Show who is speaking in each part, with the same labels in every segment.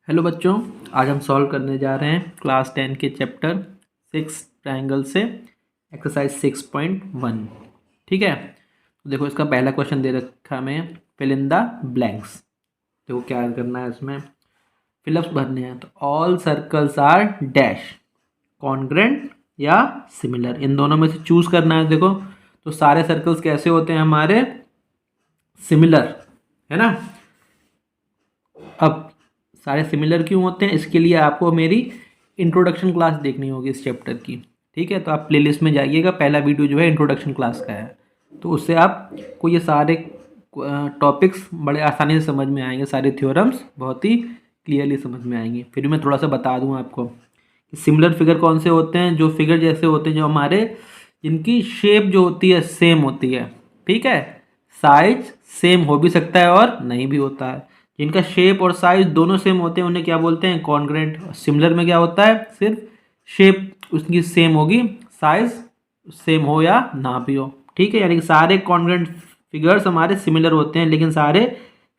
Speaker 1: Hello बच्चों, आज हम सॉल्व करने जा रहे हैं क्लास 10 के चैप्टर 6 ट्रायंगल से एक्सरसाइज 6.1। ठीक है, तो देखो इसका पहला क्वेश्चन दे रखा हमें, फिल इन द ब्लैंक्स। देखो क्या करना है, इसमें फिलअप्स भरने हैं। तो all circles are dash congruent या सिमिलर, इन दोनों में से चूज करना है। देखो तो सारे सर्कल्स कैसे होते हैं हमारे, सिमिलर, है ना। अब सारे सिमिलर क्यों होते हैं, इसके लिए आपको मेरी इंट्रोडक्शन क्लास देखनी होगी इस चैप्टर की। ठीक है, तो आप प्लेलिस्ट में जाइएगा, पहला वीडियो जो है इंट्रोडक्शन क्लास का है, तो उससे आपको ये सारे टॉपिक्स बड़े आसानी से समझ में आएंगे, सारे थ्योरम्स बहुत ही क्लियरली समझ में आएंगे। फिर मैं थोड़ा सा बता दूँ आपको कि सिमिलर फिगर कौन से होते हैं। जो फिगर जैसे होते हैं, जो हमारे जिनकी शेप जो होती है सेम होती है। ठीक है, साइज सेम हो भी सकता है और नहीं भी होता है। जिनका शेप और साइज दोनों सेम होते हैं उन्हें क्या बोलते हैं, कॉन्ग्रेंट। सिमिलर में क्या होता है, सिर्फ शेप उसकी सेम होगी, साइज सेम हो या ना भी हो। ठीक है, यानी कि सारे कॉन्ग्रेंट फिगर्स हमारे सिमिलर होते हैं, लेकिन सारे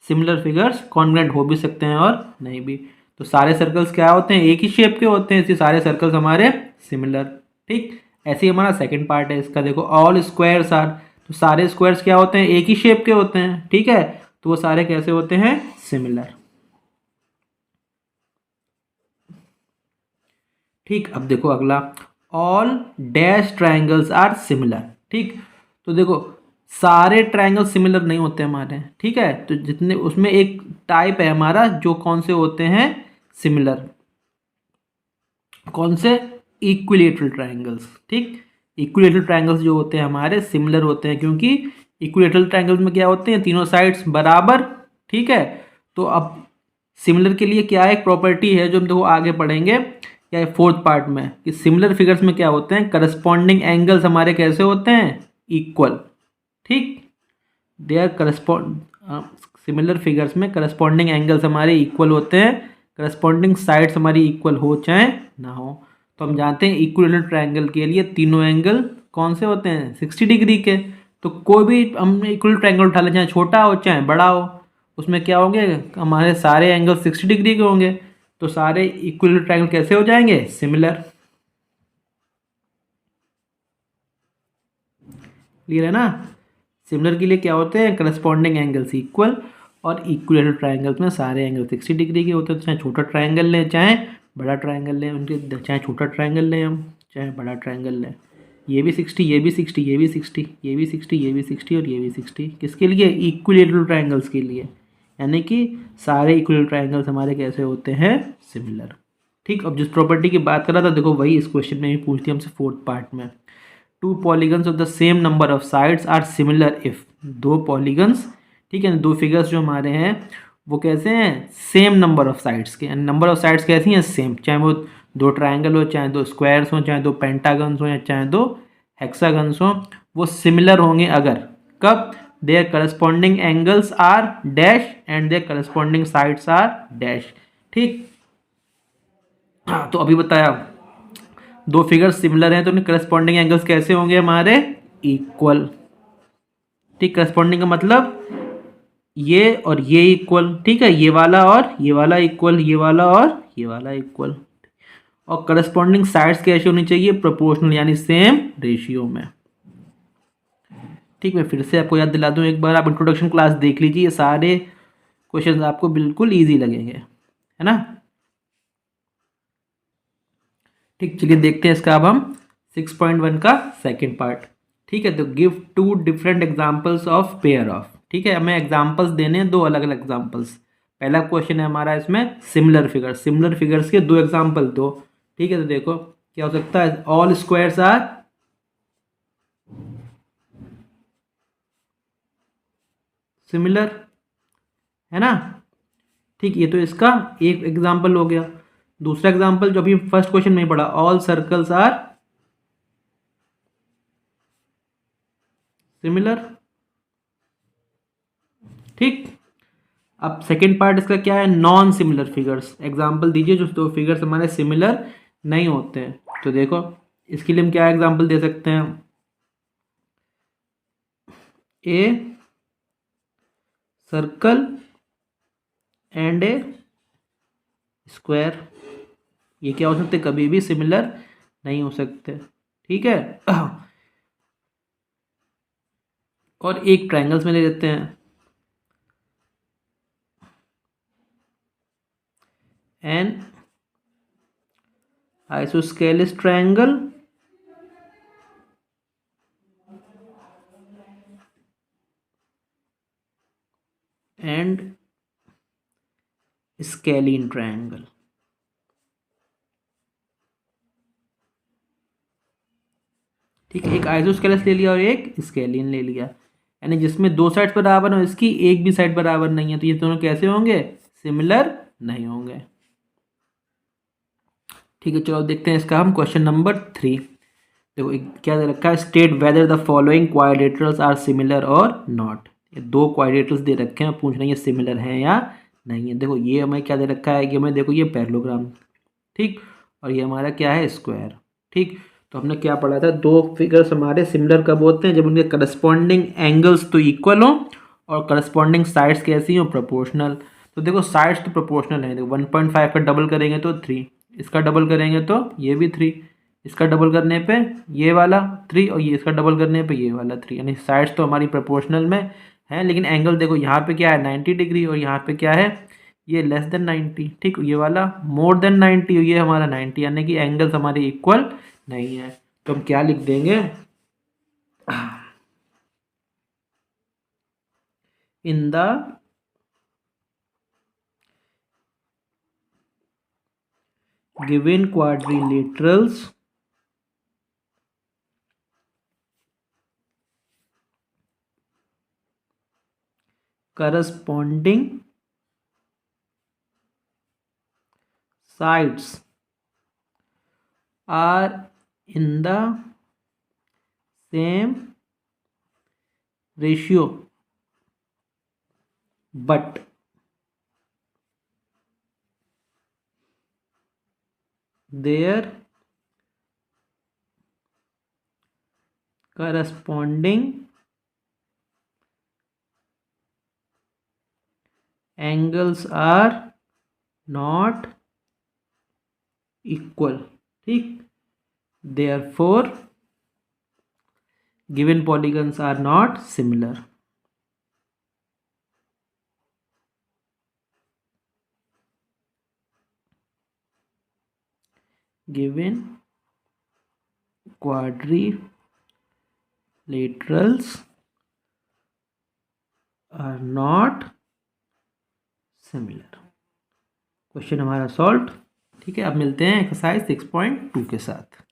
Speaker 1: सिमिलर फिगर्स कॉन्ग्रेंट हो भी सकते हैं और नहीं भी। तो सारे सर्कल्स क्या होते हैं, एक ही शेप के होते हैं, इसलिए सारे सर्कल्स हमारे सिमिलर। ठीक, ऐसे ही हमारा सेकंड पार्ट है इसका। देखो ऑल स्क्वायर्स आर, तो सारे स्क्वायर्स क्या होते हैं, एक ही शेप के होते हैं। ठीक है, तो वो सारे कैसे होते हैं, सिमिलर। ठीक, अब देखो अगला, all dash triangles are similar. ठीक, तो देखो सारे ट्रायंगल सिमिलर नहीं होते हमारे। ठीक है, तो जितने उसमें एक टाइप है हमारा, जो कौन से होते हैं सिमिलर, कौन से, इक्विलेटरल ट्रायंगल्स। ठीक, इक्विलेटरल ट्रायंगल्स जो होते हैं हमारे सिमिलर होते हैं, क्योंकि इक्विलेटरल ट्रायंगल्स में क्या होते हैं, तीनों साइड्स बराबर। ठीक है, तो अब सिमिलर के लिए क्या एक प्रॉपर्टी है जो हम देखो आगे पढ़ेंगे या फोर्थ पार्ट में, कि सिमिलर फिगर्स में क्या होते हैं, करस्पॉन्डिंग एंगल्स हमारे कैसे होते हैं, इक्वल। ठीक, they are correspond, similar figures में करस्पॉन्डिंग एंगल्स हमारे इक्वल होते हैं, करस्पॉन्डिंग साइड्स हमारी इक्वल हो चाहे ना हो। तो हम जानते हैं इक्विलेटरल ट्रायंगल के लिए तीनों एंगल कौन से होते हैं, 60 डिग्री के। तो कोई भी हम इक्विलेटरल ट्रायंगल उठा लें, चाहे छोटा हो चाहे बड़ा हो, उसमें क्या होंगे, हमारे सारे एंगल 60 डिग्री के होंगे। तो सारे इक्विलेटरल ट्रायंगल कैसे हो जाएंगे, सिमिलर। क्लियर है ना। सिमिलर के लिए क्या होते हैं, करस्पॉन्डिंग एंगल्स इक्वल, और इक्विलेटरल ट्रायंगल्स में सारे एंगल 60 डिग्री के होते हैं। तो चाहे छोटा ट्रायंगल लें चाहे बड़ा ट्रायंगल लें, उनके चाहे छोटा ट्रायंगल लें हम चाहे बड़ा ट्रायंगल लें, ये भी 60, ये भी 60, ये भी 60, ये भी 60, ये भी 60 और ये भी 60, किसके लिए, इक्विलेटरल ट्रायंगल्स के लिए। यानी कि सारे इक्विलेटरल ट्रायंगल्स हमारे कैसे होते हैं, सिमिलर। ठीक, अब जिस प्रॉपर्टी की बात कर रहा था, देखो वही इस क्वेश्चन में भी पूछती है हमसे फोर्थ पार्ट में। Two polygons of the same number of sides are similar if, दो पॉलीगन्स, ठीक है, दो फिगर्स जो हमारे हैं वो कैसे हैं, सेम नंबर ऑफ साइड्स के। नंबर ऑफ साइड्स कैसी हैं, सेम, चाहे वो दो ट्रायंगल हो, चाहे दो स्क्वायर्स हो, चाहे दो पेंटागन्स हो, या चाहे दो हेक्सागन्स हो, वो सिमिलर होंगे अगर, कब, their corresponding angles are dash and their corresponding sides are dash. ठीक, हाँ, तो अभी बताया दो फिगर्स सिमिलर हैं तो उनके करस्पॉन्डिंग एंगल्स कैसे होंगे हमारे, इक्वल। ठीक, करस्पॉन्डिंग का मतलब ये और ये इक्वल। ठीक है, ये वाला और ये वाला इक्वल, ये वाला और ये वाला इक्वल। और करस्पॉन्डिंग साइड्स कैसे होनी चाहिए, प्रोपोर्शनल, यानी सेम रेशियो में। ठीक, मैं फिर से आपको याद दिला दूं, एक बार आप इंट्रोडक्शन क्लास देख लीजिए, सारे क्वेश्चंस आपको बिल्कुल ईजी लगेंगे, है ना। ठीक, चलिए देखते हैं इसका अब हम 6.1 का सेकेंड पार्ट। ठीक है, तो give two different examples of pair of. ठीक है, हमें एग्जाम्पल्स देने हैं, दो अलग अलग एग्जाम्पल्स। पहला क्वेश्चन है हमारा इसमें, सिमिलर फिगर्स, सिमिलर फिगर्स के दो एग्जाम्पल दो। ठीक है, तो देखो क्या हो सकता है, ऑल स्क्वायर्स आर सिमिलर, है ना। ठीक, ये तो इसका एक एग्जाम्पल हो गया। दूसरा एग्जाम्पल जो अभी फर्स्ट क्वेश्चन में पढ़ा, ऑल सर्कल्स आर सिमिलर। ठीक, अब सेकेंड पार्ट इसका क्या है, नॉन सिमिलर फिगर्स। एग्जाम्पल दीजिए जो दो फिगर्स हमारे सिमिलर नहीं होते हैं। तो देखो इसके लिए हम क्या एग्जाम्पल दे सकते हैं, a circle and A square, ये क्या हो सकते, कभी भी सिमिलर नहीं हो सकते, ठीक है। और एक ट्रायंगल्स में ले लेते हैं, an isosceles triangle and scalene triangle. ठीक है, एक आइसोस्केलस ले लिया और एक स्केलिन ले लिया, यानी जिसमें दो साइड बराबर हो, इसकी एक भी साइड बराबर नहीं है, तो ये दोनों कैसे होंगे, सिमिलर नहीं होंगे। ठीक है, चलो देखते हैं इसका हम क्वेश्चन नंबर 3। देखो क्या दे रखा है, state whether the following quadrilaterals are similar और नॉट। ये दो क्वाड्रिलेटरल्स दे रखे हैं, पूछ रहे हैं ये सिमिलर हैं या नहीं है। देखो ये हमें क्या दे रखा है कि हमें, देखो ये पैरेललोग्राम, ठीक, और ये हमारा क्या है, स्क्वायर, ठीक। तो हमने क्या पढ़ा था, दो फिगर्स हमारे सिमिलर कब होते हैं, जब उनके करस्पॉन्डिंग एंगल्स तो इक्वल हो और करस्पॉन्डिंग साइड्स कैसी हो, प्रोपोर्शनल। तो देखो साइड्स तो प्रोपोर्शनल है, देखो 1.5 का डबल करेंगे तो 3, इसका डबल करेंगे तो ये भी 3, इसका डबल करने पे ये वाला 3, और ये इसका डबल करने पे ये वाला 3, यानी साइड्स तो हमारी प्रोपोर्शनल में है, लेकिन एंगल देखो यहाँ पे क्या है 90 डिग्री, और यहाँ पे क्या है ये लेस देन 90, ठीक, ये वाला मोर देन 90, ये हमारा 90, यानी कि एंगल्स हमारे इक्वल नहीं है। तो हम क्या लिख देंगे, in the given quadrilaterals corresponding sides are in the same ratio but their corresponding angles are not equal, ठीक, therefore given polygons are not similar। given quadrilaterals are not similar। Question हमारा solve. ठीक है, अब मिलते हैं exercise 6.2 के साथ।